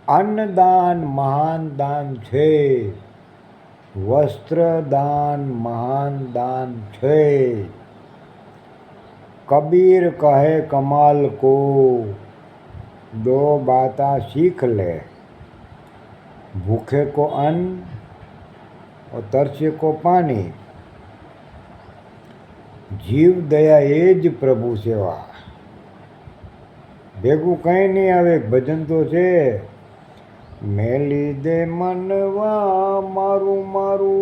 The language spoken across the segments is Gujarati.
અન્નદાન મહાન દાન છે, વસ્ત્રદાન મહાન દાન છે। कबीर कहे कमाल को, दो बातें सीख ले, भूखे को अन्न और तरसे को पानी। जीव दया ए ज प्रभु सेवा। भेगू कहीं नहीं आवे, भजन तो छे। मेली दे मनवा मारू मारू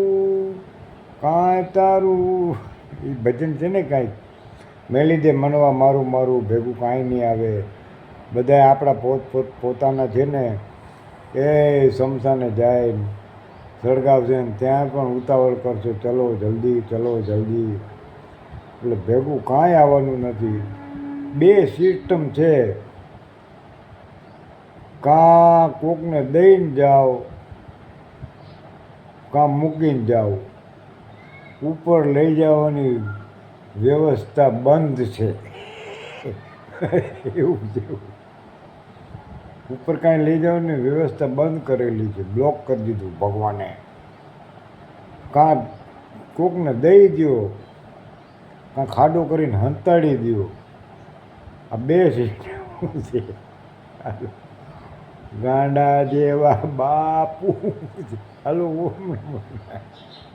कांई तारू, ई भजन छे ने कांई। मेली दे मनवा मारू मारू भेगू कांई नहीं आवे। बधाय आपણા પોતાના છે ને એ શમશાને જાય સળગાવશે ને ત્યાં પણ ઉતાવળ કરશે, ચલો જલ્દી ચલો જલ્દી, એટલે ભેગું કાંઈ આવવાનું નથી। બે સિસ્ટમ છે, કાં કોકને દઈને જાઓ કાં મૂકીને જાઓ, ઉપર લઈ જવાની વ્યવસ્થા બંધ છે। એવું છે, ઉપર કાંઈ લઈ જવાની વ્યવસ્થા બંધ કરેલી છે, બ્લોક કરી દીધું ભગવાને। કાં કોકને દઈ દો કાં ખાડો કરીને હંતાડી દો, આ બે સિસ્ટમ છે। ગાંડા જેવા બાપુ, હાલો ઓમ નમઃ શિવાય।